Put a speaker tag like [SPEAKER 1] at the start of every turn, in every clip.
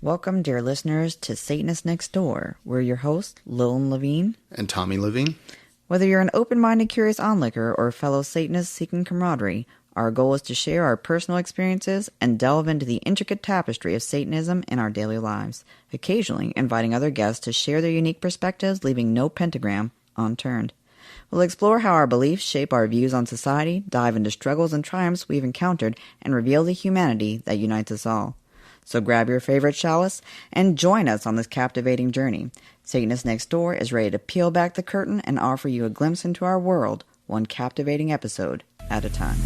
[SPEAKER 1] Welcome, dear listeners, to Satanists Nextdoor. We're your hosts, Lilin Levine
[SPEAKER 2] and Tommy Lilin.
[SPEAKER 1] Whether you're an open-minded, curious onlooker or a fellow Satanist seeking camaraderie, our goal is to share our personal experiences and delve into the intricate tapestry of Satanism in our daily lives, occasionally inviting other guests to share their unique perspectives, leaving no pentagram unturned. We'll explore how our beliefs shape our views on society, dive into struggles and triumphs we've encountered, and reveal the humanity that unites us all. So grab your favorite chalice and join us on this captivating journey. Satanist Nextdoor is ready to peel back the curtain and offer you a glimpse into our world, one captivating episode at a time.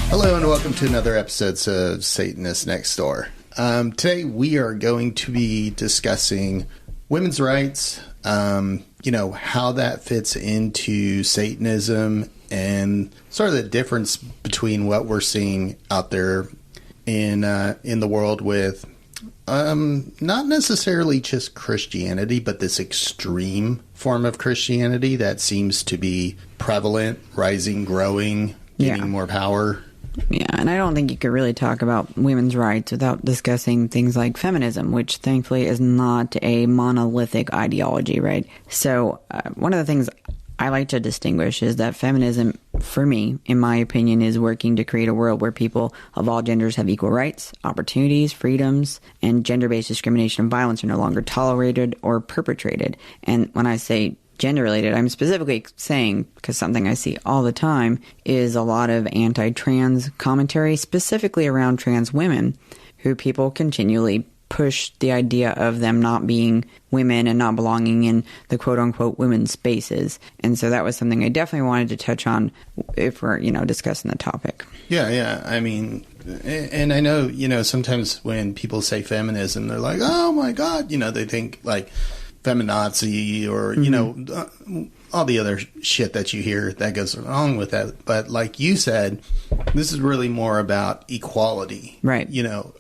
[SPEAKER 2] Hello and welcome to another episode of Satanist Nextdoor. Today we are going to be discussing women's rights, how that fits into Satanism and sort of the difference between what we're seeing out there in the world with not necessarily just Christianity, but this extreme form of Christianity that seems to be prevalent, rising, growing, getting more power.
[SPEAKER 1] Yeah, and I don't think you could really talk about women's rights without discussing things like feminism, which thankfully is not a monolithic ideology, right? So one of the things I like to distinguish is that feminism, for me, in my opinion, is working to create a world where people of all genders have equal rights, opportunities, freedoms, and gender-based discrimination and violence are no longer tolerated or perpetrated. And when I say gender-related, I'm specifically saying, because something I see all the time is a lot of anti-trans commentary, specifically around trans women, who people continually push the idea of them not being women and not belonging in the quote-unquote women's spaces. And so that was something I definitely wanted to touch on if we're, discussing the topic.
[SPEAKER 2] Yeah. I mean, and I know, sometimes when people say feminism, they're like, oh my God, they think like feminazi or, all the other shit that you hear that goes along with that. But like you said, this is really more about equality,
[SPEAKER 1] right?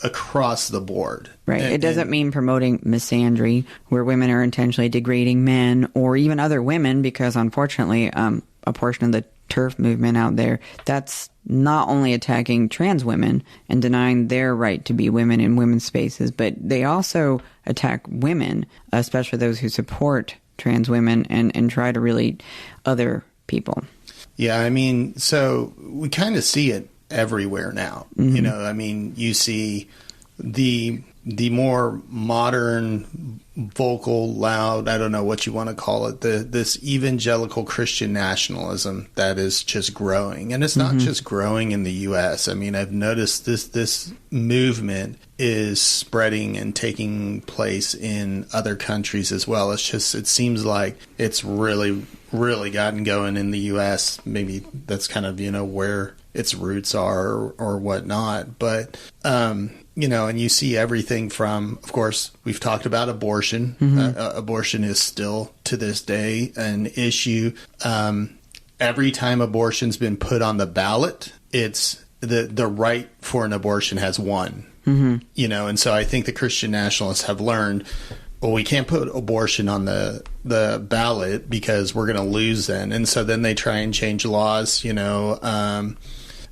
[SPEAKER 2] Across the board.
[SPEAKER 1] Right. It doesn't mean promoting misandry where women are intentionally degrading men or even other women, because unfortunately, a portion of the TERF movement out there, that's not only attacking trans women and denying their right to be women in women's spaces, but they also attack women, especially those who support trans women and try to really other people.
[SPEAKER 2] Yeah, I mean, so we kind of see it everywhere now.
[SPEAKER 1] Mm-hmm.
[SPEAKER 2] You see the more modern, vocal, loud, I don't know what you want to call it, this evangelical Christian nationalism that is just growing. And it's not just growing in the U.S. I mean, I've noticed this movement is spreading and taking place in other countries as well. It seems like it's really, really gotten going in the U.S. Maybe that's kind of, where its roots are or whatnot. But, and you see everything from, of course, we've talked about abortion. Abortion is still, to this day, an issue. Every time abortion's been put on the ballot, it's the right for an abortion has won. And so I think the Christian nationalists have learned, well, we can't put abortion on the ballot because we're going to lose then. And so then they try and change laws,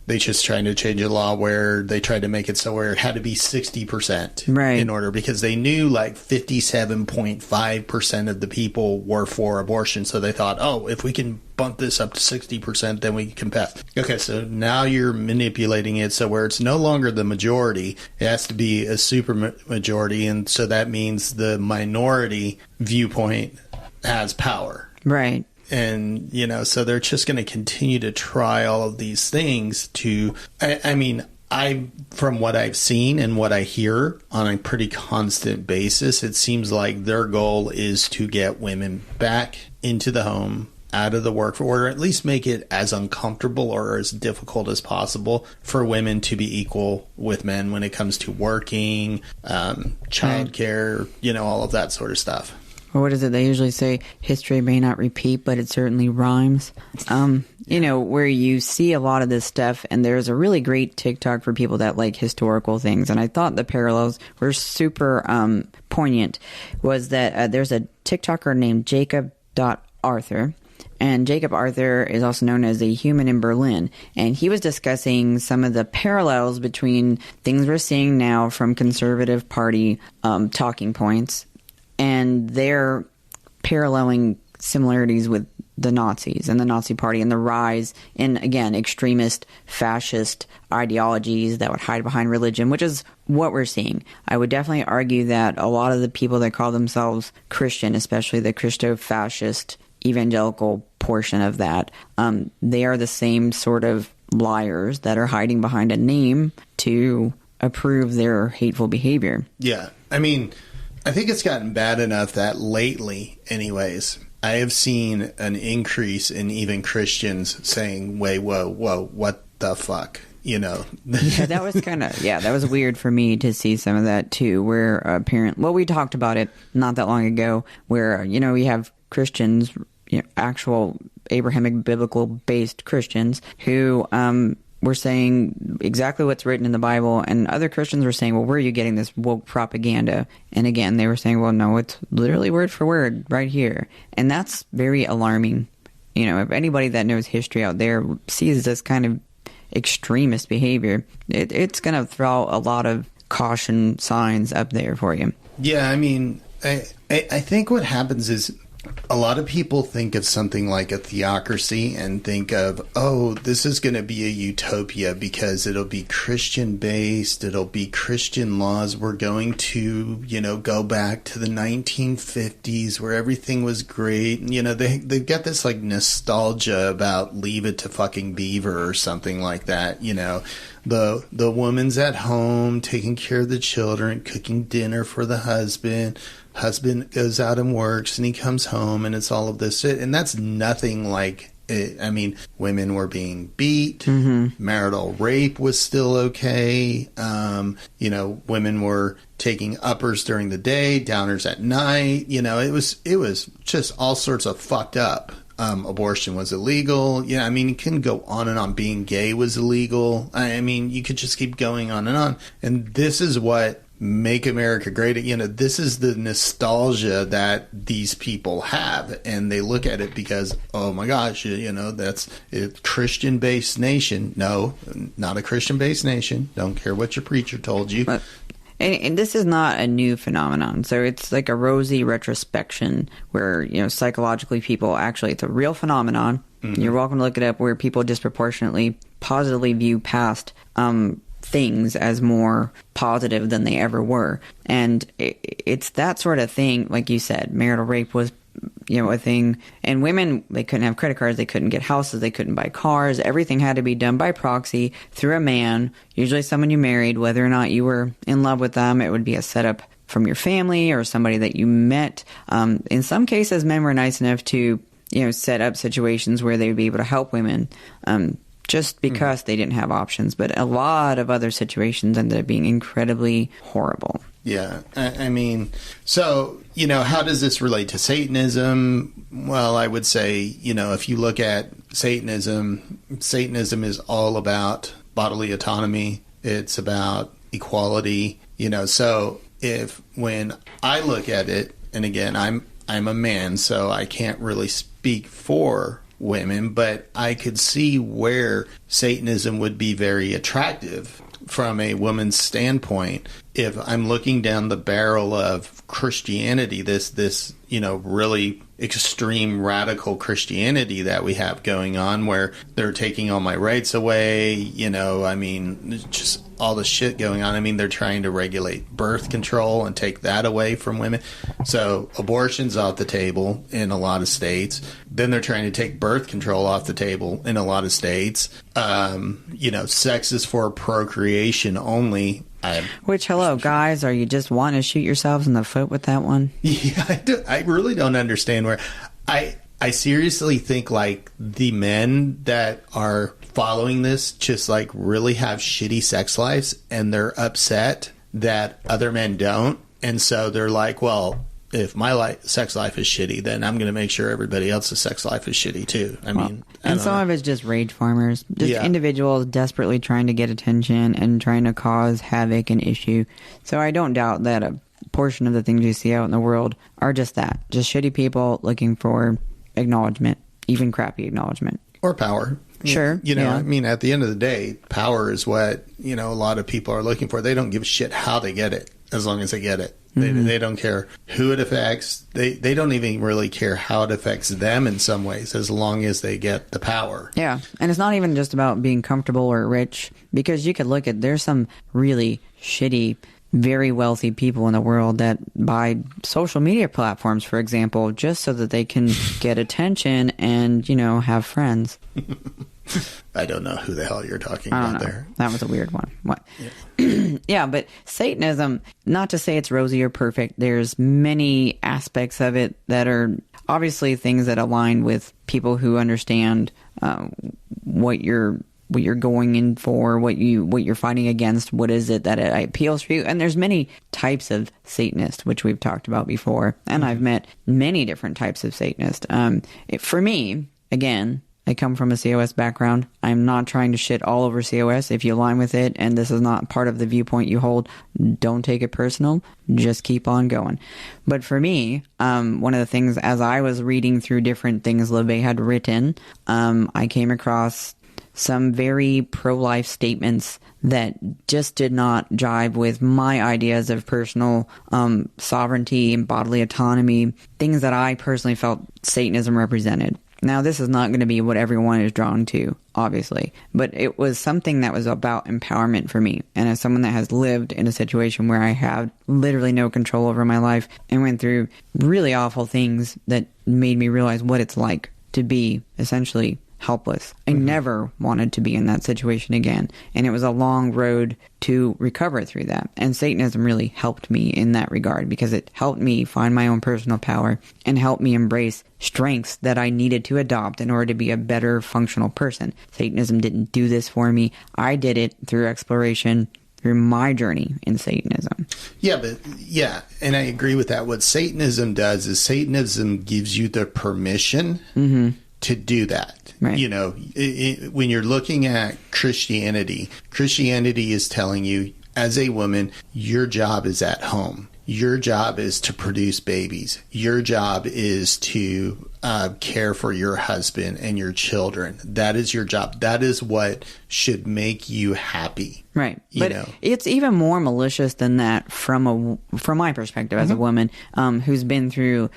[SPEAKER 2] they just trying to change a law where they tried to make it so where it had to be 60%
[SPEAKER 1] right,
[SPEAKER 2] in order, because they knew like 57.5% of the people were for abortion. So they thought, oh, if we can bump this up to 60%, then we can pass. Okay, so now you're manipulating it so where it's no longer the majority, it has to be a super majority. And so that means the minority viewpoint has power.
[SPEAKER 1] Right.
[SPEAKER 2] And, so they're just going to continue to try all of these things to, from what I've seen and what I hear on a pretty constant basis, it seems like their goal is to get women back into the home, out of the workforce, or at least make it as uncomfortable or as difficult as possible for women to be equal with men when it comes to working, childcare, all of that sort of stuff.
[SPEAKER 1] Or what is it they usually say? History may not repeat, but it certainly rhymes. where you see a lot of this stuff, and there's a really great TikTok for people that like historical things. And I thought the parallels were super poignant. Was that there's a TikToker named Jacob.Arthur. And Jacob Arthur is also known as a human in Berlin. And he was discussing some of the parallels between things we're seeing now from conservative party talking points, and they're paralleling similarities with the Nazis and the Nazi Party and the rise in, again, extremist, fascist ideologies that would hide behind religion, which is what we're seeing. I would definitely argue that a lot of the people that call themselves Christian, especially the Christo-fascist evangelical portion of that, they are the same sort of liars that are hiding behind a name to approve their hateful behavior.
[SPEAKER 2] Yeah. I mean, I think it's gotten bad enough that lately, anyways, I have seen an increase in even Christians saying, wait, whoa, what the fuck? Yeah,
[SPEAKER 1] that was that was weird for me to see some of that too, where we talked about it not that long ago, where, we have Christians, actual Abrahamic biblical based Christians who were saying exactly what's written in the Bible, and other Christians were saying, well, where are you getting this woke propaganda? And again, they were saying, well, no, it's literally word for word right here. And that's very alarming. If anybody that knows history out there sees this kind of extremist behavior, it's going to throw a lot of caution signs up there for you.
[SPEAKER 2] Yeah, I mean, I think what happens is a lot of people think of something like a theocracy and think of, oh, this is going to be a utopia because it'll be Christian based. It'll be Christian laws. We're going to, go back to the 1950s where everything was great. They've got this like nostalgia about Leave It to Fucking Beaver or something like that. The woman's at home taking care of the children, cooking dinner for the husband. Husband goes out and works, and he comes home, and it's all of this shit. And that's nothing like it. I mean, women were being beat. Mm-hmm. Marital rape was still okay. Women were taking uppers during the day, downers at night. It was just all sorts of fucked up. Abortion was illegal. Yeah, I mean, you can go on and on. Being gay was illegal. I mean, you could just keep going on. And this is what Make America Great. This is the nostalgia that these people have, and they look at it because, oh my gosh, that's a Christian-based nation. No, not a Christian-based nation. Don't care what your preacher told you.
[SPEAKER 1] And this is not a new phenomenon. So it's like a rosy retrospection where, psychologically people actually, it's a real phenomenon. Mm-hmm. You're welcome to look it up, where people disproportionately positively view past things as more positive than they ever were. And it's that sort of thing. Like you said, marital rape was a thing. And women, they couldn't have credit cards, they couldn't get houses, they couldn't buy cars. Everything had to be done by proxy through a man, usually someone you married. Whether or not you were in love with them, it would be a setup from your family or somebody that you met. In some cases, men were nice enough to set up situations where they would be able to help women just because they didn't have options. But a lot of other situations ended up being incredibly horrible.
[SPEAKER 2] Yeah. I mean, so, how does this relate to Satanism? Well, I would say, if you look at Satanism is all about bodily autonomy. It's about equality, so when I look at it, and again, I'm a man, so I can't really speak for women, but I could see where Satanism would be very attractive from a woman's standpoint. If I'm looking down the barrel of Christianity, this really extreme radical Christianity that we have going on, where they're taking all my rights away, I mean, just all the shit going on. I mean, they're trying to regulate birth control and take that away from women. So abortion's off the table in a lot of states. Then they're trying to take birth control off the table in a lot of states. Sex is for procreation only.
[SPEAKER 1] Which, hello, guys, are you just wanting to shoot yourselves in the foot with that one?
[SPEAKER 2] Yeah, I really don't understand where... I seriously think, like, the men that are following this just, like, really have shitty sex lives, and they're upset that other men don't. And so they're like, well, if my sex life is shitty, then I'm going to make sure everybody else's sex life is shitty too. I mean,
[SPEAKER 1] and some of it's just rage farmers, just individuals desperately trying to get attention and trying to cause havoc and issue. So I don't doubt that a portion of the things you see out in the world are just that, just shitty people looking for acknowledgement, even crappy acknowledgement.
[SPEAKER 2] Or power.
[SPEAKER 1] Sure.
[SPEAKER 2] I mean, at the end of the day, power is what, a lot of people are looking for. They don't give a shit how they get it, as long as they get it. They don't care who it affects. They don't even really care how it affects them in some ways, as long as they get the power.
[SPEAKER 1] Yeah. And it's not even just about being comfortable or rich, because you could look at, there's some really shitty, very wealthy people in the world that buy social media platforms, for example, just so that they can get attention and, have friends.
[SPEAKER 2] I don't know who the hell you're talking about there.
[SPEAKER 1] That was a weird one. What? Yeah. Yeah, but Satanism, not to say it's rosy or perfect, there's many aspects of it that are obviously things that align with people who understand what you're going in for, what you're fighting against, what is it that it appeals for you. And there's many types of Satanists, which we've talked about before. And I've met many different types of Satanists. For me, again, I come from a COS background. I'm not trying to shit all over COS. If you align with it and this is not part of the viewpoint you hold, don't take it personal. Just keep on going. But for me, one of the things, as I was reading through different things LeVay had written, I came across some very pro-life statements that just did not jive with my ideas of personal sovereignty and bodily autonomy, things that I personally felt Satanism represented. Now, this is not going to be what everyone is drawn to, obviously, but it was something that was about empowerment for me. And as someone that has lived in a situation where I had literally no control over my life and went through really awful things that made me realize what it's like to be essentially helpless. I never wanted to be in that situation again. And it was a long road to recover through that. And Satanism really helped me in that regard, because it helped me find my own personal power and helped me embrace strengths that I needed to adopt in order to be a better functional person. Satanism didn't do this for me. I did it through exploration, through my journey in Satanism.
[SPEAKER 2] Yeah, and I agree with that. What Satanism does is Satanism gives you the permission to do that.
[SPEAKER 1] Right.
[SPEAKER 2] When you're looking at Christianity is telling you, as a woman, your job is at home. Your job is to produce babies. Your job is to care for your husband and your children. That is your job. That is what should make you happy.
[SPEAKER 1] Right. But it's even more malicious than that from my perspective as a woman who's been through,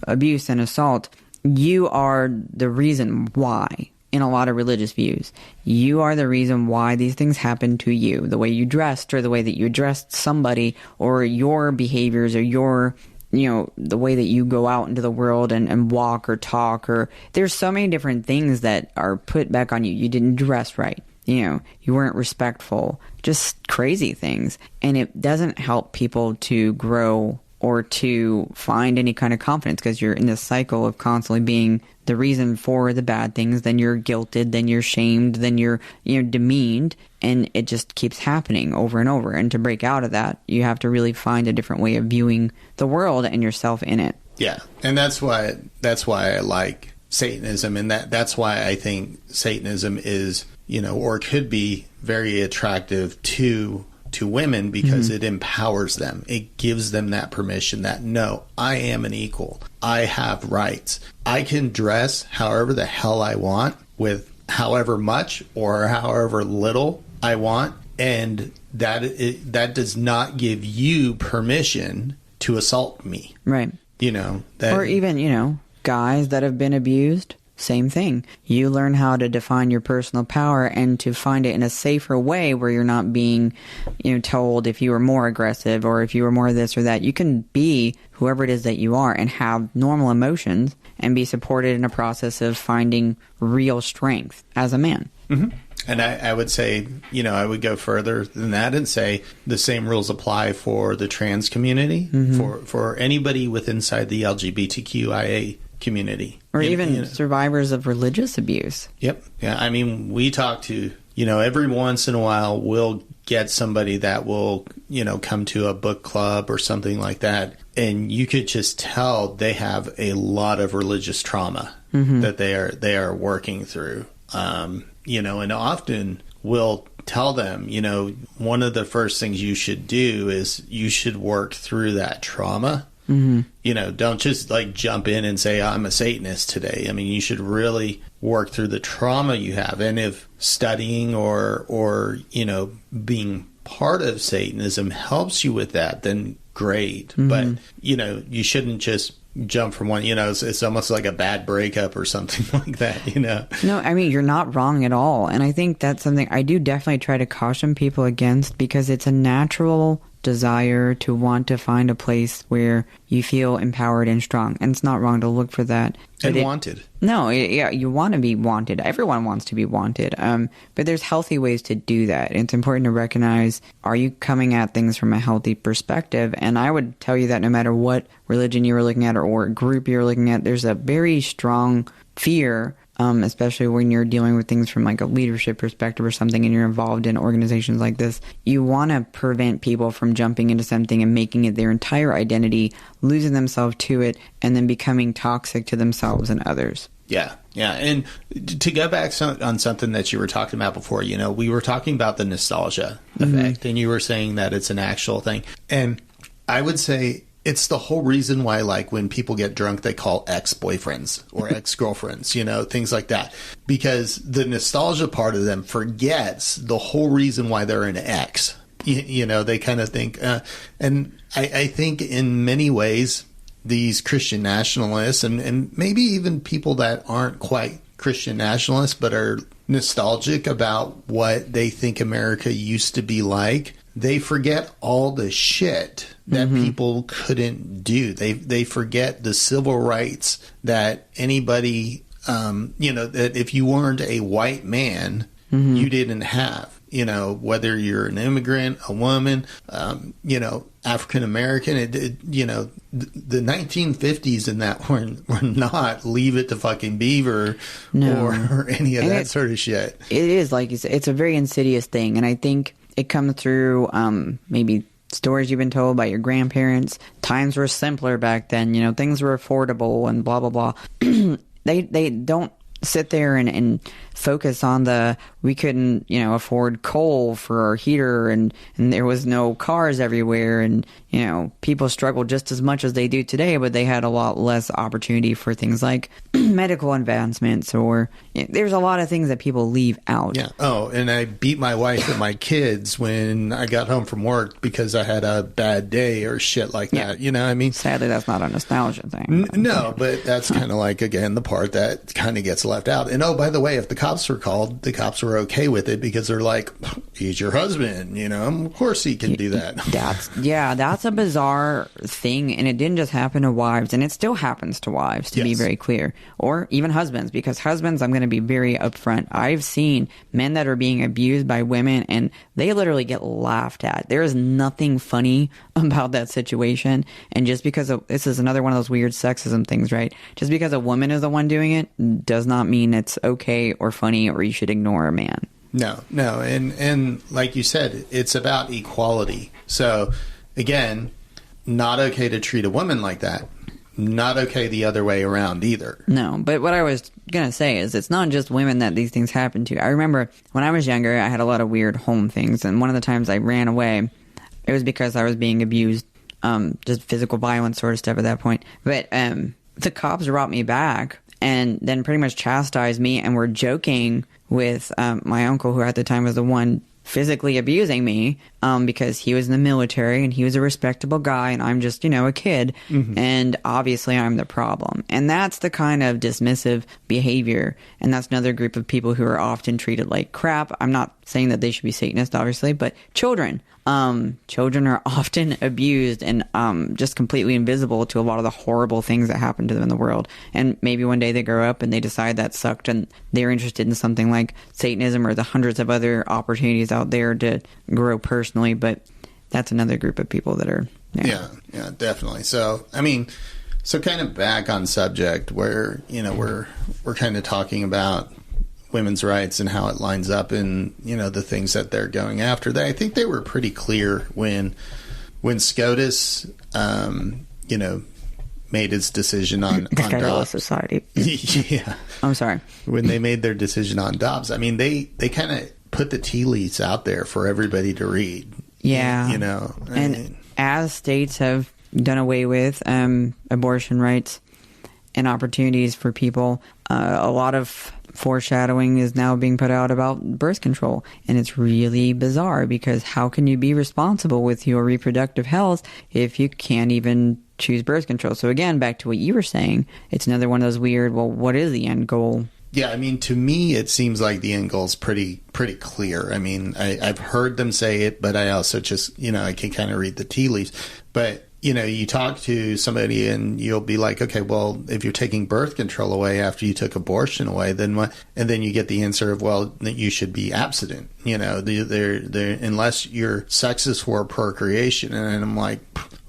[SPEAKER 1] abuse and assault. You are the reason why, in a lot of religious views, you are the reason why these things happen to you. The way you dressed, or the way that you addressed somebody, or your behaviors, or your, the way that you go out into the world and walk or talk, or there's so many different things that are put back on you. You didn't dress right. You weren't respectful, just crazy things. And it doesn't help people to grow or to find any kind of confidence, because you're in this cycle of constantly being the reason for the bad things. Then you're guilted, then you're shamed, then you're demeaned, and it just keeps happening over and over. And to break out of that, you have to really find a different way of viewing the world and yourself in it.
[SPEAKER 2] Yeah, and that's why I like Satanism, and that's why I think Satanism is, or could be very attractive to women, because it empowers them. It gives them that permission that, no, I am an equal. I have rights. I can dress however the hell I want, with however much or however little I want, and that does not give you permission to assault me.
[SPEAKER 1] Right. Or even, guys that have been abused. Same thing. You learn how to define your personal power and to find it in a safer way where you're not being, told if you were more aggressive or if you were more this or that. You can be whoever it is that you are and have normal emotions and be supported in a process of finding real strength as a man.
[SPEAKER 2] Mm-hmm. And I would say, I would go further than that and say the same rules apply for the trans community, for anybody with inside the LGBTQIA community.
[SPEAKER 1] Or even survivors of religious abuse.
[SPEAKER 2] Yep. Yeah. I mean, we talk to, every once in a while we'll get somebody that will, come to a book club or something like that, and you could just tell they have a lot of religious trauma that they are working through. And often we'll tell them, one of the first things you should do is you should work through that trauma. Don't just like jump in and say, I'm a Satanist today. I mean, you should really work through the trauma you have. And if studying or being part of Satanism helps you with that, then great. But, you shouldn't just jump from one, it's almost like a bad breakup or something like that,
[SPEAKER 1] No, I mean, you're not wrong at all. And I think that's something I do definitely try to caution people against, because it's a natural desire to want to find a place where you feel empowered and strong. And it's not wrong to look for that.
[SPEAKER 2] And wanted.
[SPEAKER 1] No, yeah, you want to be wanted. Everyone wants to be wanted. But there's healthy ways to do that. It's important to recognize, are you coming at things from a healthy perspective? And I would tell you that no matter what religion you were looking at or group you're looking at, there's a very strong fear, especially when you're dealing with things from like a leadership perspective or something, and you're involved in organizations like this. You want to prevent people from jumping into something and making it their entire identity, losing themselves to it, and then becoming toxic to themselves and others.
[SPEAKER 2] Yeah. And to go back on something that you were talking about before, we were talking about the nostalgia effect, and you were saying that it's an actual thing. And I would say it's the whole reason why, like, when people get drunk, they call ex-boyfriends or ex-girlfriends, things like that. Because the nostalgia part of them forgets the whole reason why they're an ex. They kind of think, and I think in many ways, these Christian nationalists and maybe even people that aren't quite Christian nationalists but are nostalgic about what they think America used to be like, they forget all the shit that people couldn't do. They forget the civil rights that anybody, that if you weren't a white man, you didn't have. Whether you're an immigrant, a woman, African American, the 1950s and that were not Leave It to Fucking Beaver or any of that sort of shit. It
[SPEAKER 1] is, like you said, it's a very insidious thing. And I think it comes through maybe stories you've been told by your grandparents. Times were simpler back then, things were affordable and blah, blah, blah. They don't sit there and focus on we couldn't, afford coal for our heater, and there was no cars everywhere, and, people struggled just as much as they do today, but they had a lot less opportunity for things like medical advancements, or there's a lot of things that people leave out.
[SPEAKER 2] Yeah. Oh, and I beat my wife and my kids when I got home from work because I had a bad day or shit like that. You know what I mean?
[SPEAKER 1] Sadly, that's not a nostalgia thing.
[SPEAKER 2] No, but that's kind of like, again, the part that kind of gets left out. And, oh, by the way, if the cops were called, the cops were okay with it because they're like, he's your husband, of course he can do that.
[SPEAKER 1] That's a bizarre thing, and it didn't just happen to wives, and it still happens to wives, to be very clear, or even husbands, because husbands, I'm going to be very upfront. I've seen men that are being abused by women, and they literally get laughed at. There is nothing funny about that situation, and just because this is another one of those weird sexism things, right? Just because a woman is the one doing it does not mean it's okay or funny or you should ignore a man.
[SPEAKER 2] No. And like you said, it's about equality. So, again, not okay to treat a woman like that. Not okay the other way around either.
[SPEAKER 1] No, but what I was going to say is it's not just women that these things happen to. I remember when I was younger, I had a lot of weird home things. And one of the times I ran away, it was because I was being abused, just physical violence sort of stuff at that point. But the cops brought me back and then pretty much chastised me and were joking with my uncle, who at the time was the one physically abusing me, because he was in the military and he was a respectable guy and I'm just, a kid. And obviously I'm the problem. And that's the kind of dismissive behavior. And that's another group of people who are often treated like crap. I'm not saying that they should be Satanists, obviously, but children. Children are often abused and just completely invisible to a lot of the horrible things that happen to them in the world. And maybe one day they grow up and they decide that sucked and they're interested in something like Satanism or the hundreds of other opportunities out there to grow personally. But that's another group of people that are...
[SPEAKER 2] Yeah, definitely. So, so kind of back on subject where, we're kind of talking about women's rights and how it lines up in, the things that they're going after. I think they were pretty clear when SCOTUS, made its decision on Dobbs.
[SPEAKER 1] Society.
[SPEAKER 2] Yeah.
[SPEAKER 1] I'm sorry.
[SPEAKER 2] When they made their decision on Dobbs, I mean, they kind of put the tea leaves out there for everybody to read.
[SPEAKER 1] Yeah. As states have done away with abortion rights and opportunities for people, a lot of foreshadowing is now being put out about birth control. And it's really bizarre, because how can you be responsible with your reproductive health if you can't even choose birth control? So again, back to what you were saying, it's another one of those weird, well, what is the end goal?
[SPEAKER 2] Yeah, I mean, to me, it seems like the end goal is pretty clear. I mean, I've heard them say it, but I also just, I can kind of read the tea leaves. But, you talk to somebody and you'll be like, okay, well, if you're taking birth control away after you took abortion away, then what? And then you get the answer of, well, that you should be abstinent. They're unless your sex is for procreation. And I'm like,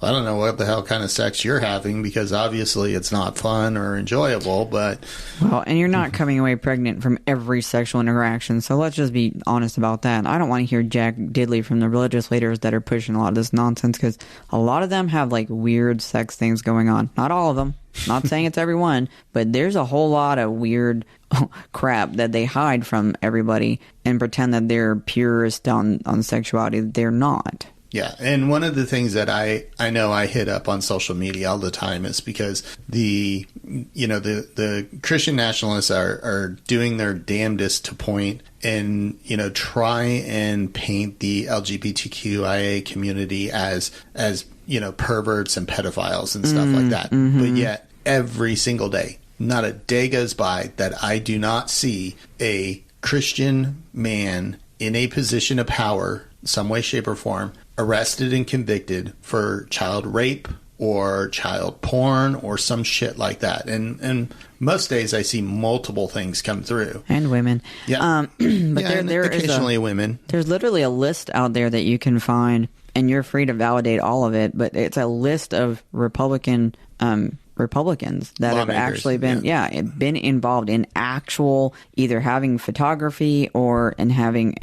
[SPEAKER 2] I don't know what the hell kind of sex you're having, because obviously it's not fun or enjoyable, but...
[SPEAKER 1] Well, and you're not coming away pregnant from every sexual interaction, so let's just be honest about that. I don't want to hear jack diddly from the religious leaders that are pushing a lot of this nonsense, because a lot of them have, weird sex things going on. Not all of them. Not saying it's everyone, but there's a whole lot of weird crap that they hide from everybody and pretend that they're purist on sexuality. They're not.
[SPEAKER 2] Yeah, and one of the things that I know I hit up on social media all the time is because the Christian nationalists are doing their damnedest to point and try and paint the LGBTQIA community as perverts and pedophiles and stuff like that. Mm-hmm. But yet every single day, not a day goes by that I do not see a Christian man in a position of power, some way, shape, or form, arrested and convicted for child rape or child porn or some shit like that. And most days I see multiple things come through.
[SPEAKER 1] And women.
[SPEAKER 2] Yeah.
[SPEAKER 1] But there
[SPEAKER 2] occasionally women.
[SPEAKER 1] There's literally a list out there that you can find, and you're free to validate all of it, but it's a list of Republicans that have actually been been involved in actual either having photography or in having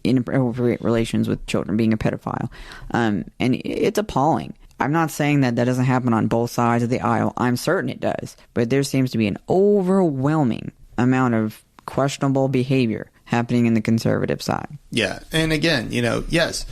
[SPEAKER 1] inappropriate relations with children, being a pedophile, and it's appalling. I'm not saying that doesn't happen on both sides of the aisle. I'm certain it does, but there seems to be an overwhelming amount of questionable behavior happening in the conservative side.
[SPEAKER 2] Yeah, and again, yes.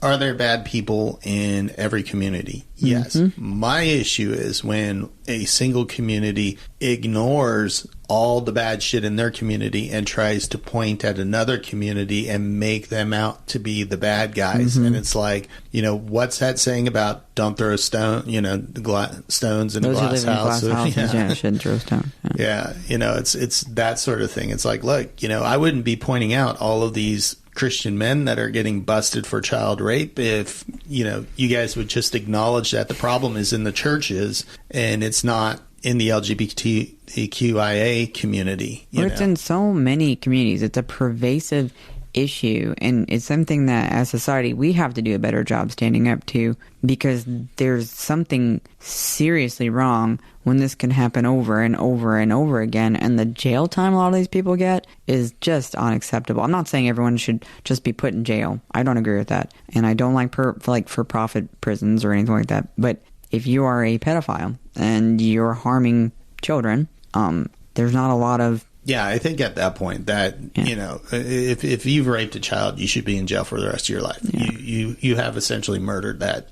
[SPEAKER 2] Are there bad people in every community? Yes. Mm-hmm. My issue is when a single community ignores all the bad shit in their community and tries to point at another community and make them out to be the bad guys. Mm-hmm. And it's like, what's that saying about don't throw stones in a glass house?
[SPEAKER 1] Yeah, shouldn't throw a stone.
[SPEAKER 2] Yeah. It's that sort of thing. It's like, look, I wouldn't be pointing out all of these Christian men that are getting busted for child rape if you guys would just acknowledge that the problem is in the churches and it's not in the LGBTQIA community.
[SPEAKER 1] It's in so many communities. It's a pervasive issue, and it's something that as society we have to do a better job standing up to, because there's something seriously wrong when this can happen over and over and over again, and the jail time a lot of these people get is just unacceptable. I'm not saying everyone should just be put in jail. I don't agree with that, and I don't like for-profit prisons or anything like that. But if you are a pedophile and you're harming children, there's not a lot of...
[SPEAKER 2] Yeah, I think at that point that, if you've raped a child, you should be in jail for the rest of your life. Yeah. You have essentially murdered that.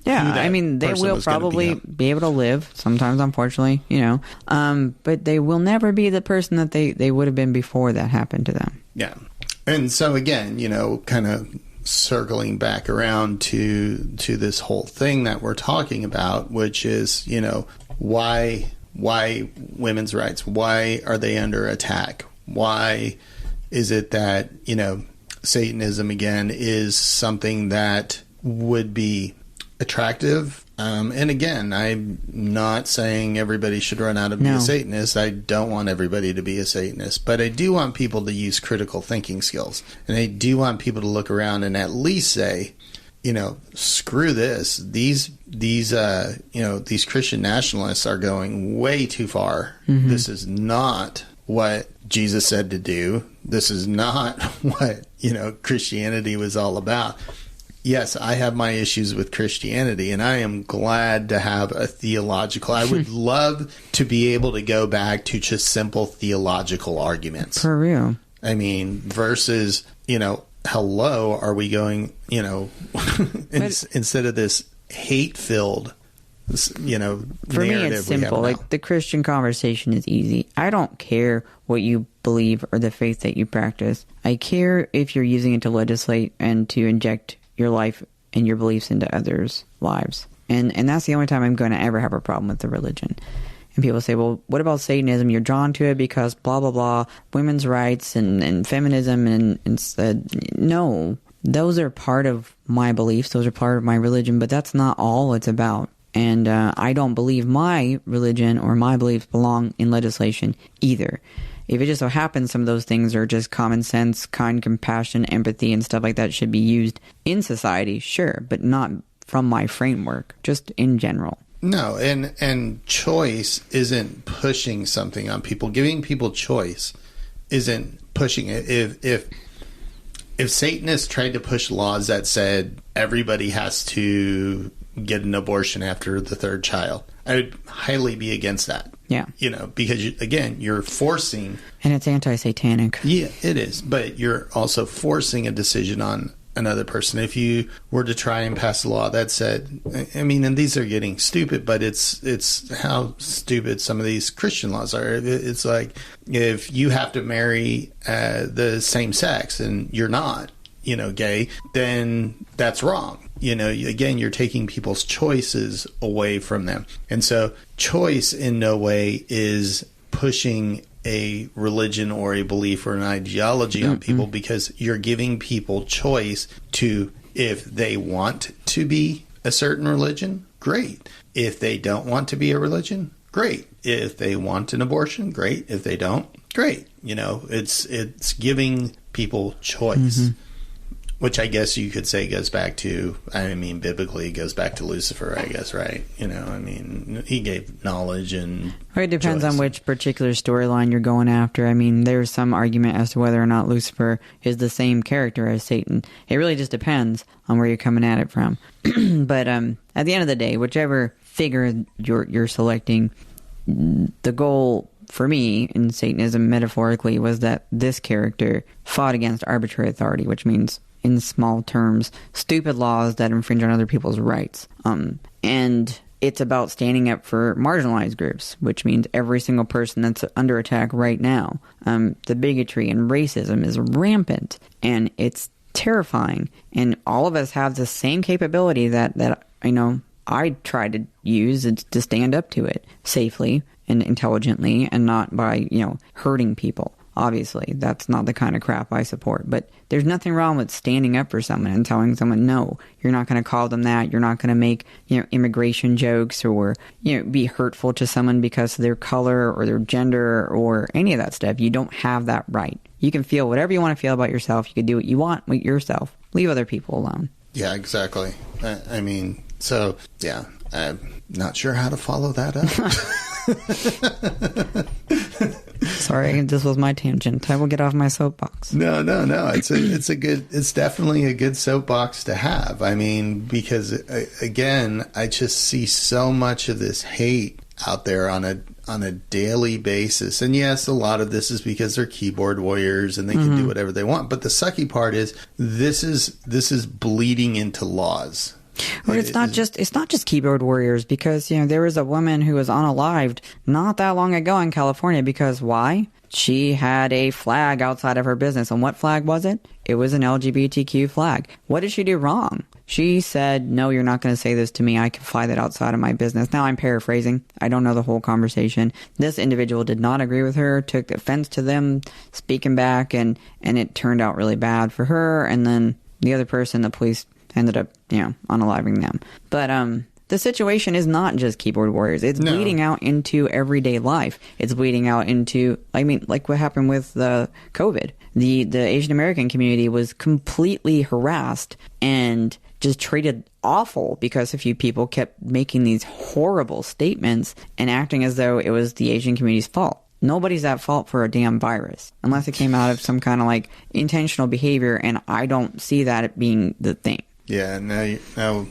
[SPEAKER 1] Yeah, I mean, they will probably be able to live, sometimes, unfortunately, but they will never be the person that they would have been before that happened to them.
[SPEAKER 2] Yeah. And so, again, kind of circling back around to this whole thing that we're talking about, which is, why women's rights? Why are they under attack? Why is it that, Satanism, again, is something that would be attractive? And again, I'm not saying everybody should run out and be a Satanist. I don't want everybody to be a Satanist. But I do want people to use critical thinking skills. And I do want people to look around and at least say, screw this. These Christian nationalists are going way too far. Mm-hmm. This is not what Jesus said to do. This is not what, Christianity was all about. Yes, I have my issues with Christianity, and I am glad to have a theological. I would love to be able to go back to just simple theological arguments.
[SPEAKER 1] For real.
[SPEAKER 2] I mean, versus, hello, are we going, instead of this hate-filled,
[SPEAKER 1] for me, it's simple. Like, the Christian conversation is easy. I don't care what you believe or the faith that you practice. I care if you're using it to legislate and to inject your life and your beliefs into others' lives. And that's the only time I'm going to ever have a problem with the religion. And people say, well, what about Satanism? You're drawn to it because blah, blah, blah, women's rights and feminism. And said, no, those are part of my beliefs. Those are part of my religion, but that's not all it's about. And I don't believe my religion or my beliefs belong in legislation either. If it just so happens some of those things are just common sense, kind, compassion, empathy, and stuff like that should be used in society, sure, but not from my framework, just in general.
[SPEAKER 2] No, and choice isn't pushing something on people. Giving people choice isn't pushing it. If Satanists tried to push laws that said everybody has to get an abortion after the third child, I would highly be against that.
[SPEAKER 1] Yeah.
[SPEAKER 2] Because, you're forcing...
[SPEAKER 1] And it's anti-satanic.
[SPEAKER 2] Yeah, it is. But you're also forcing a decision on another person. If you were to try and pass a law that said... and these are getting stupid, but it's how stupid some of these Christian laws are. It's like, if you have to marry the same sex and you're not, gay, then that's wrong. Again, you're taking people's choices away from them. And so choice in no way is pushing a religion or a belief or an ideology on people, because you're giving people choice to, if they want to be a certain religion, great. If they don't want to be a religion, great. If they want an abortion, great. If they don't, great. It's giving people choice. Which I guess you could say goes back to, biblically it goes back to Lucifer, I guess, right? He gave knowledge and
[SPEAKER 1] it depends
[SPEAKER 2] choice.
[SPEAKER 1] on which particular storyline you're going after. There's some argument as to whether or not Lucifer is the same character as Satan. It really just depends on where you're coming at it from. But at the end of the day, whichever figure you're selecting, the goal for me in Satanism, metaphorically, was that this character fought against arbitrary authority, which means, in small terms, stupid laws that infringe on other people's rights. And it's about standing up for marginalized groups, which means every single person that's under attack right now. The bigotry and racism is rampant, and it's terrifying. And all of us have the same capability that I try to use to stand up to it safely and intelligently, and not by, hurting people. Obviously, that's not the kind of crap I support. But there's nothing wrong with standing up for someone and telling someone, no, you're not going to call them that. You're not going to make, immigration jokes or, be hurtful to someone because of their color or their gender or any of that stuff. You don't have that right. You can feel whatever you want to feel about yourself. You can do what you want with yourself. Leave other people alone.
[SPEAKER 2] Yeah, exactly. I'm not sure how to follow that up.
[SPEAKER 1] Sorry, this was my tangent. I will get off my soapbox.
[SPEAKER 2] No. It's definitely a good soapbox to have. Because again, I just see so much of this hate out there on a daily basis. And yes, a lot of this is because they're keyboard warriors and they can do whatever they want. But the sucky part is this is bleeding into laws.
[SPEAKER 1] Well, it's not just keyboard warriors, because there was a woman who was unalived not that long ago in California because why? She had a flag outside of her business. And what flag was it? It was an LGBTQ flag. What did she do wrong? She said, no, you're not going to say this to me. I can fly that outside of my business. Now I'm paraphrasing. I don't know the whole conversation. This individual did not agree with her, took offense to them speaking back, and it turned out really bad for her. And then the other person, the police ended up, unaliving them. But the situation is not just keyboard warriors. It's bleeding out into everyday life. It's bleeding out into, like what happened with the COVID. The Asian American community was completely harassed and just treated awful because a few people kept making these horrible statements and acting as though it was the Asian community's fault. Nobody's at fault for a damn virus unless it came out of some kind of like intentional behavior, and I don't see that being the thing.
[SPEAKER 2] Yeah, now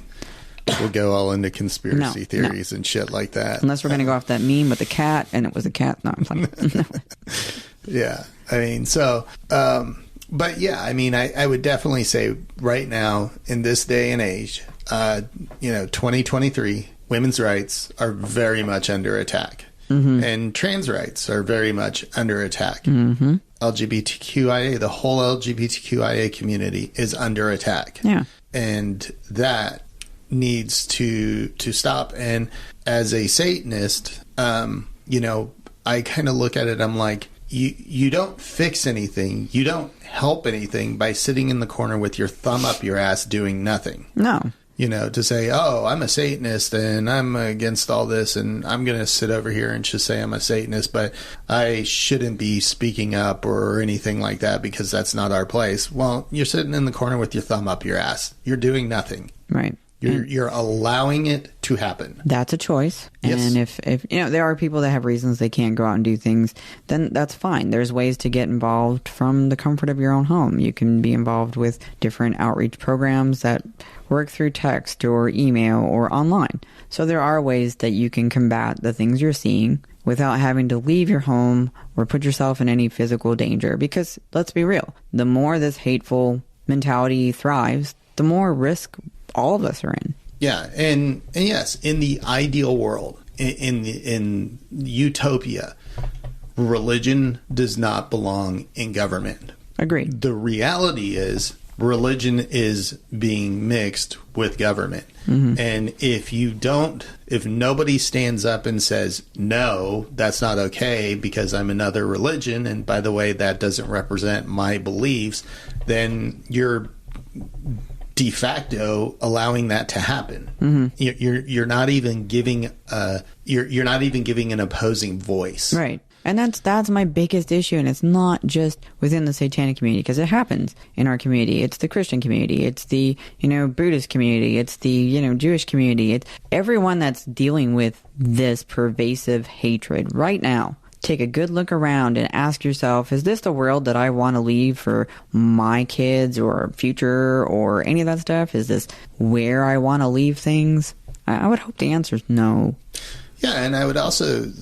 [SPEAKER 2] we'll go all into conspiracy theories and shit like that.
[SPEAKER 1] Unless we're going to go off that meme with the cat, and it was a cat. No, I'm fine. No.
[SPEAKER 2] Yeah, I mean, so, but yeah, I mean, I would definitely say right now, in this day and age, 2023, women's rights are very much under attack. Mm-hmm. And trans rights are very much under attack. Mm-hmm. LGBTQIA, the whole LGBTQIA community is under attack.
[SPEAKER 1] Yeah.
[SPEAKER 2] And that needs to stop. And as a Satanist, I kind of look at it, I'm like, you don't fix anything. You don't help anything by sitting in the corner with your thumb up your ass doing nothing.
[SPEAKER 1] No.
[SPEAKER 2] To say, oh, I'm a Satanist and I'm against all this and I'm going to sit over here and just say I'm a Satanist, but I shouldn't be speaking up or anything like that because that's not our place. Well, you're sitting in the corner with your thumb up your ass. You're doing nothing.
[SPEAKER 1] Right.
[SPEAKER 2] You're allowing it to happen. That's
[SPEAKER 1] a choice.
[SPEAKER 2] Yes.
[SPEAKER 1] And if there are people that have reasons they can't go out and do things, then that's fine. There's ways to get involved from the comfort of your own home. You can be involved with different outreach programs that work through text or email or online. So there are ways that you can combat the things you're seeing without having to leave your home or put yourself in any physical danger. Because let's be real, the more this hateful mentality thrives, the more risk all of us are in.
[SPEAKER 2] Yeah, and yes, in the ideal world, in utopia, religion does not belong in government.
[SPEAKER 1] Agreed.
[SPEAKER 2] The reality is religion is being mixed with government. Mm-hmm. And if nobody stands up and says, no, that's not okay because I'm another religion, and by the way, that doesn't represent my beliefs, then you're de facto allowing that to happen. Mm-hmm. You're not even giving you're not even giving an opposing voice.
[SPEAKER 1] Right. And that's my biggest issue, and it's not just within the satanic community, because it happens in our community. It's the Christian community, it's the Buddhist community, it's the Jewish community. It's everyone that's dealing with this pervasive hatred right now. Take a good look around and ask yourself, is this the world that I want to leave for my kids or future or any of that stuff? Is this where I want to leave things? I would hope the answer is no.
[SPEAKER 2] Yeah, and I would also,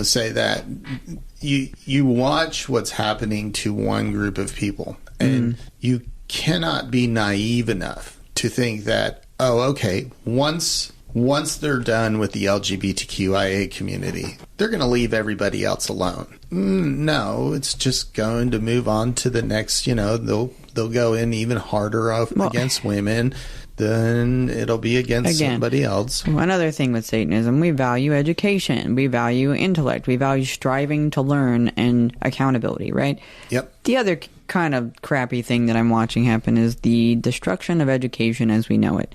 [SPEAKER 2] say that you watch what's happening to one group of people, and you cannot be naive enough to think that, oh, okay, once they're done with the LGBTQIA community, they're going to leave everybody else alone. No, it's just going to move on to the next, they'll go in even harder against women. Then it'll be against somebody else.
[SPEAKER 1] One other thing with Satanism, we value education, we value intellect, we value striving to learn and accountability, right?
[SPEAKER 2] Yep.
[SPEAKER 1] The other kind of crappy thing that I'm watching happen is the destruction of education as we know it.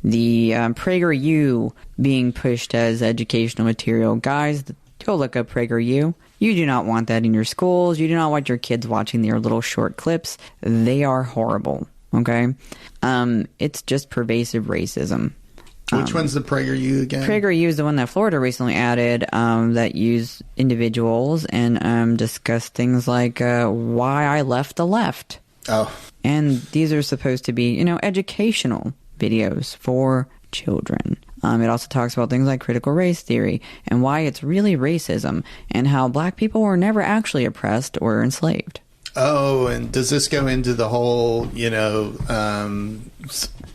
[SPEAKER 1] The PragerU being pushed as educational material. Guys, go look up PragerU. You do not want that in your schools. You do not want your kids watching their little short clips. They are horrible. Okay? It's just pervasive racism.
[SPEAKER 2] Which one's the PragerU again?
[SPEAKER 1] PragerU is the one that Florida recently added that used individuals and discussed things like why I left the left.
[SPEAKER 2] Oh.
[SPEAKER 1] And these are supposed to be, educational videos for children. It also talks about things like critical race theory and why it's really racism and how black people were never actually oppressed or enslaved.
[SPEAKER 2] Oh, and does this go into the whole,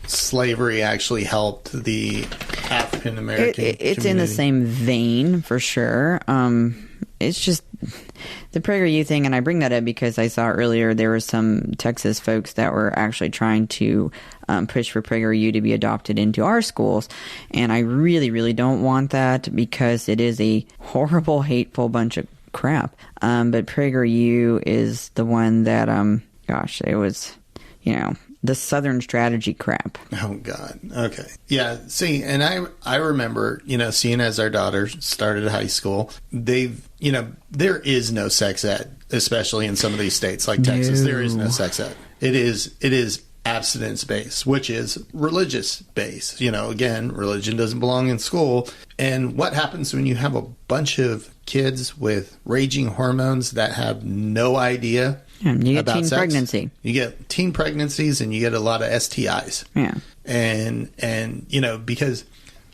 [SPEAKER 2] slavery actually helped the African American community?
[SPEAKER 1] It's in the same vein, for sure. It's just the PragerU thing, and I bring that up because I saw earlier there were some Texas folks that were actually trying to push for PragerU to be adopted into our schools, and I really, really don't want that because it is a horrible, hateful bunch of crap. But PragerU is the one that, it was, the Southern strategy crap.
[SPEAKER 2] Oh, God. Okay. Yeah. See, and I remember, seeing as our daughter started high school, there is no sex ed, especially in some of these states like Texas. There is no sex ed. It is abstinence based, which is religious based. Again, religion doesn't belong in school. And what happens when you have a bunch of kids with raging hormones that have no idea
[SPEAKER 1] You get
[SPEAKER 2] about
[SPEAKER 1] teen
[SPEAKER 2] sex.
[SPEAKER 1] pregnancy.
[SPEAKER 2] You get teen pregnancies and you get a lot of STIs.
[SPEAKER 1] Yeah.
[SPEAKER 2] And you know, because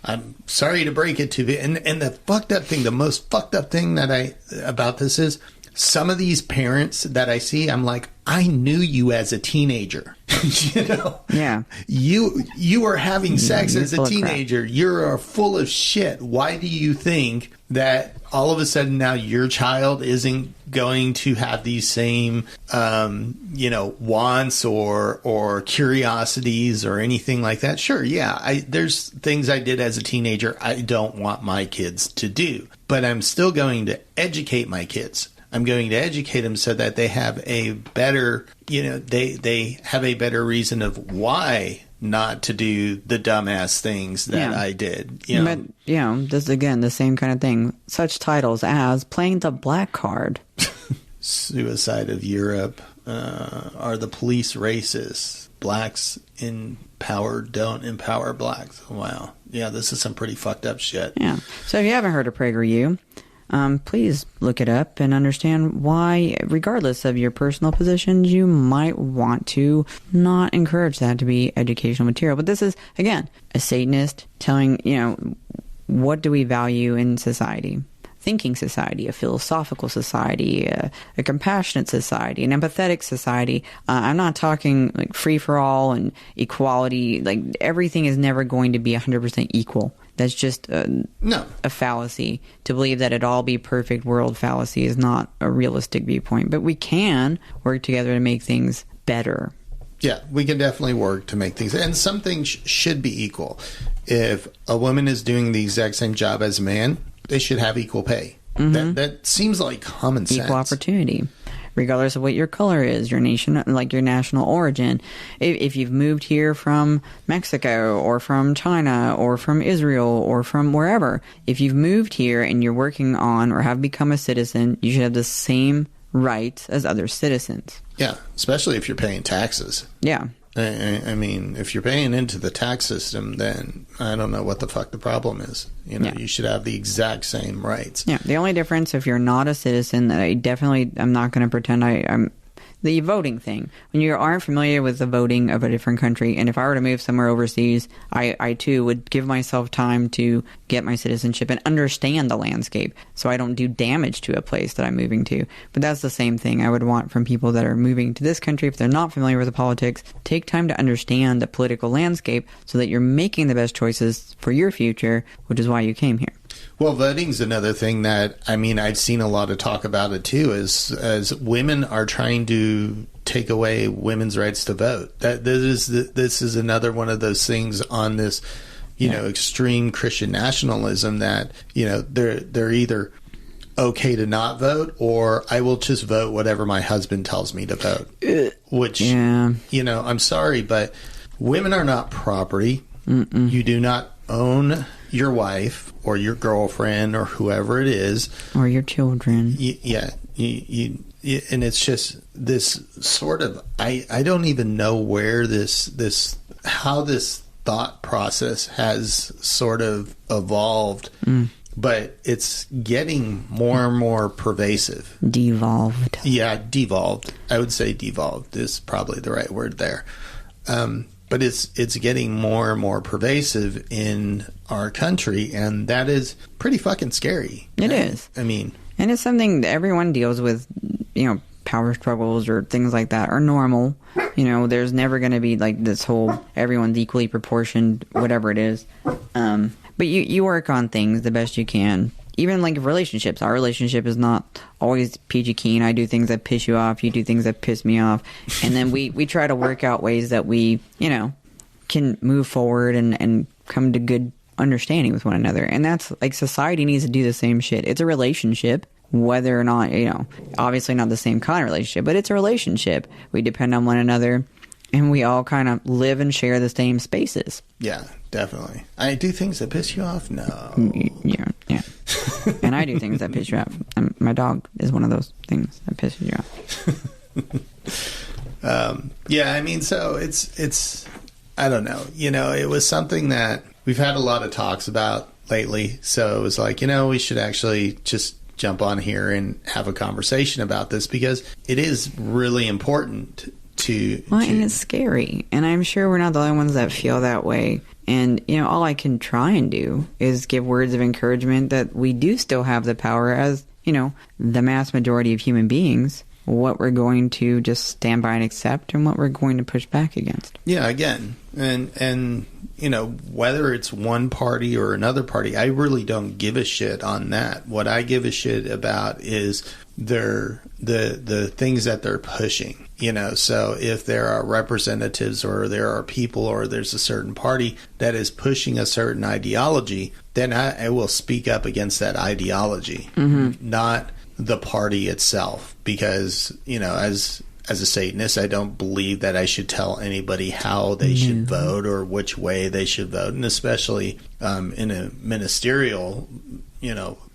[SPEAKER 2] I'm sorry to break it to you, and the fucked up thing, the most fucked up thing that about this is some of these parents that I see, I'm like, I knew you as a teenager. You know?
[SPEAKER 1] Yeah.
[SPEAKER 2] You were having sex
[SPEAKER 1] you're
[SPEAKER 2] as a
[SPEAKER 1] full of crap.
[SPEAKER 2] teenager. You're full of shit. Why do you think that all of a sudden now your child isn't going to have these same, you know, wants or curiosities or anything like that? Sure, yeah. There's things I did as a teenager I don't want my kids to do. But I'm still going to educate my kids. I'm going to educate them so that they have a better, you know, they have a better reason of why not to do the dumbass things that I did. You know?
[SPEAKER 1] But, you know, this again, the same kind of thing. Such titles as playing the black card.
[SPEAKER 2] Suicide of Europe. Are the police racist? Blacks in power don't empower blacks. Wow. Yeah, this is some pretty fucked up shit.
[SPEAKER 1] Yeah. So if you haven't heard of PragerU, please look it up and understand why, regardless of your personal positions, you might want to not encourage that to be educational material. But this is, again, a Satanist telling, you know, what do we value in society? Thinking society, a philosophical society, a compassionate society, an empathetic society. I'm not talking like free for all and equality. Like everything is never going to be 100% equal. That's just a fallacy. To believe that it'd all be perfect world fallacy is not a realistic viewpoint. But we can work together to make things better.
[SPEAKER 2] Yeah, we can definitely work to make things. And some things should be equal. If a woman is doing the exact same job as a man, they should have equal pay. Mm-hmm. That seems like common sense.
[SPEAKER 1] Equal opportunity. Regardless of what your color is, your nation, like your national origin. If you've moved here from Mexico or from China or from Israel or from wherever, if you've moved here and you're working on or have become a citizen, you should have the same rights as other citizens.
[SPEAKER 2] Yeah, especially if you're paying taxes.
[SPEAKER 1] Yeah.
[SPEAKER 2] I mean, if you're paying into the tax system, then I don't know what the fuck the problem is. You know, you should have the exact same rights.
[SPEAKER 1] Yeah, the only difference, if you're not a citizen, I'm not going to pretend I'm the voting thing. When you aren't familiar with the voting of a different country, and if I were to move somewhere overseas, I too would give myself time to get my citizenship and understand the landscape so I don't do damage to a place that I'm moving to. But that's the same thing I would want from people that are moving to this country. If they're not familiar with the politics, take time to understand the political landscape so that you're making the best choices for your future, which is why you came here.
[SPEAKER 2] Well, voting's another thing that, I mean, I've seen a lot of talk about it too, as women are trying to take away women's rights to vote. This is another one of those things on this, you know, extreme Christian nationalism that, you know, they're either okay to not vote or I will just vote whatever my husband tells me to vote. Which, you know, I'm sorry, but women are not property. Mm-mm. You do not own your wife or your girlfriend or whoever it is, or your children. And it's just this sort of I don't even know where how this thought process has sort of evolved, but it's getting more and more pervasive. Devolved. Yeah, devolved. I would say devolved is probably the right word there. But it's getting more and more pervasive in our country, and that is pretty fucking scary. It is. I mean... And it's something that everyone deals with, you know, power struggles or things like that are normal. You know, there's never going to be, like, this whole everyone's equally proportioned, whatever it is. But you work on things the best you can. Even, like, relationships. Our relationship is not always peachy keen. I do things that piss you off. You do things that piss me off. And then we try to work out ways that we, you know, can move forward and come to good understanding with one another. And that's, like, society needs to do the same shit. It's a relationship, whether or not, you know, obviously not the same kind of relationship, but it's a relationship. We depend on one another. And we all kind of live and share the same spaces. Yeah, definitely. I do things that piss you off? No. Yeah. And I do things that piss you off. And my dog is one of those things that pisses you off. Yeah, I mean, so it's I don't know. You know, it was something that we've had a lot of talks about lately. So it was like, you know, we should actually just jump on here and have a conversation about this, because it is really important
[SPEAKER 1] and it's scary. And I'm sure we're not the only ones that feel that way. And, all I can try and do is give words of encouragement that we do still have the power as, the mass majority of human beings, what we're going to just stand by and accept and what we're going to push back against.
[SPEAKER 2] Yeah, again. And whether it's one party or another party, I really don't give a shit on that. What I give a shit about is the things that they're pushing. So if there are representatives or there are people or there's a certain party that is pushing a certain ideology, then I will speak up against that ideology, not the party itself. Because, as a Satanist, I don't believe that I should tell anybody how they should vote or which way they should vote. And especially in a ministerial,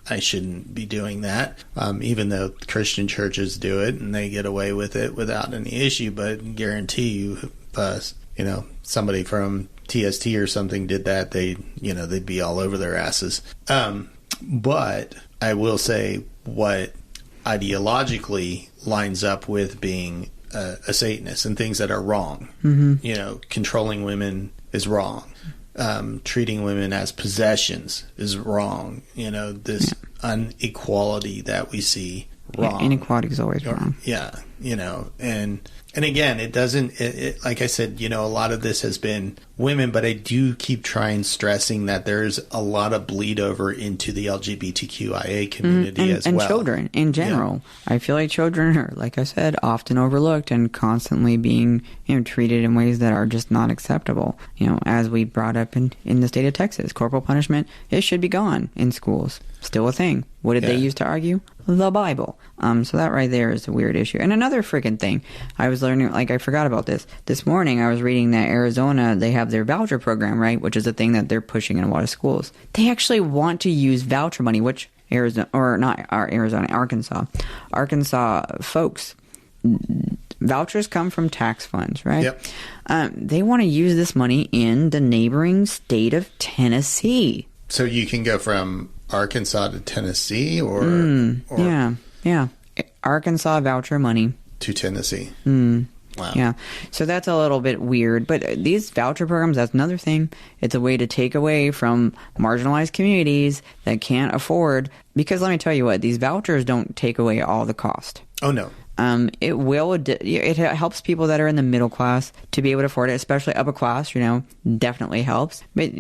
[SPEAKER 2] I shouldn't be doing that, even though Christian churches do it and they get away with it without any issue. But guarantee you, if somebody from TST or something did that, they'd be all over their asses. But I will say what ideologically lines up with being a Satanist and things that are wrong. Controlling women is wrong. Treating women as possessions is wrong. This inequality that we see, wrong.
[SPEAKER 1] Yeah, inequality is always wrong.
[SPEAKER 2] Yeah, and again, it doesn't, like I said, a lot of this has been women, but I do keep stressing that there's a lot of bleed over into the LGBTQIA community as well. And children in general. Yeah.
[SPEAKER 1] I feel like children are, like I said, often overlooked and constantly being, treated in ways that are just not acceptable. As we brought up in the state of Texas, corporal punishment, it should be gone in schools. Still a thing. What did they use to argue? The Bible. So that right there is a weird issue. And another freaking thing, I was learning, I forgot about this. This morning I was reading that Arizona, they have their voucher program, right? Which is a thing that they're pushing in a lot of schools. They actually want to use voucher money, which Arkansas folks, vouchers come from tax funds, right?
[SPEAKER 2] Yep.
[SPEAKER 1] They want to use this money in the neighboring state of Tennessee.
[SPEAKER 2] So you can go from Arkansas to Tennessee or
[SPEAKER 1] yeah. Arkansas voucher money
[SPEAKER 2] to Tennessee. Wow.
[SPEAKER 1] Yeah. So that's a little bit weird. But these voucher programs, that's another thing. It's a way to take away from marginalized communities that can't afford. Because let me tell you what, these vouchers don't take away all the cost.
[SPEAKER 2] Oh, no.
[SPEAKER 1] It helps people that are in the middle class to be able to afford it, especially upper class, definitely helps. But,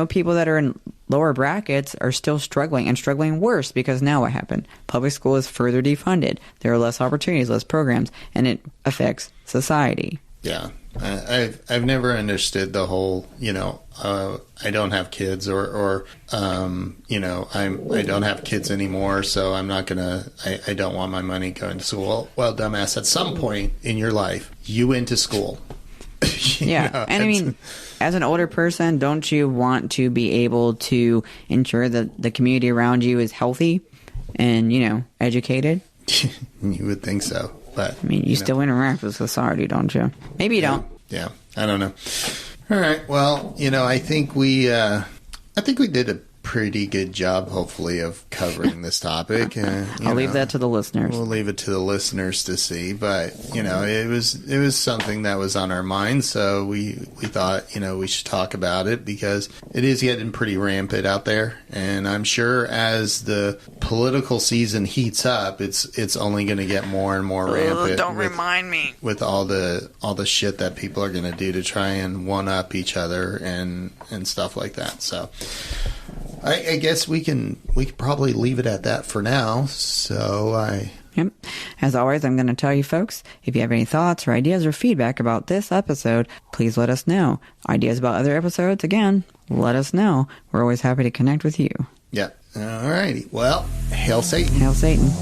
[SPEAKER 1] people that are in lower brackets are still struggling and struggling worse because now what happened? Public school is further defunded. There are less opportunities, less programs, and it affects society.
[SPEAKER 2] Yeah. I've never understood the whole, I don't have kids or I don't have kids anymore, so I'm not gonna, I don't want my money going to school. Well, dumbass, at some point in your life, you went to school.
[SPEAKER 1] Yeah. And I mean, as an older person, don't you want to be able to ensure that the community around you is healthy and, educated?
[SPEAKER 2] You would think so. But
[SPEAKER 1] I mean, you still interact with society, don't you? Maybe you don't.
[SPEAKER 2] Yeah, I don't know. All right. Well, I think we did a pretty good job, hopefully, of covering this topic.
[SPEAKER 1] I'll leave that to the listeners.
[SPEAKER 2] We'll leave it to the listeners to see. But it was something that was on our mind, so we thought we should talk about it because it is getting pretty rampant out there, and I'm sure as the political season heats up, it's only going to get more and more rampant.
[SPEAKER 1] Don't remind me
[SPEAKER 2] with all the shit that people are going to do to try and one up each other and stuff like that. So. I guess we could probably leave it at that for now.
[SPEAKER 1] Yep. As always, I'm going to tell you folks, if you have any thoughts or ideas or feedback about this episode, please let us know. Ideas about other episodes, again, let us know. We're always happy to connect with you.
[SPEAKER 2] Yeah. All righty. Well, hail Satan.
[SPEAKER 1] Hail Satan.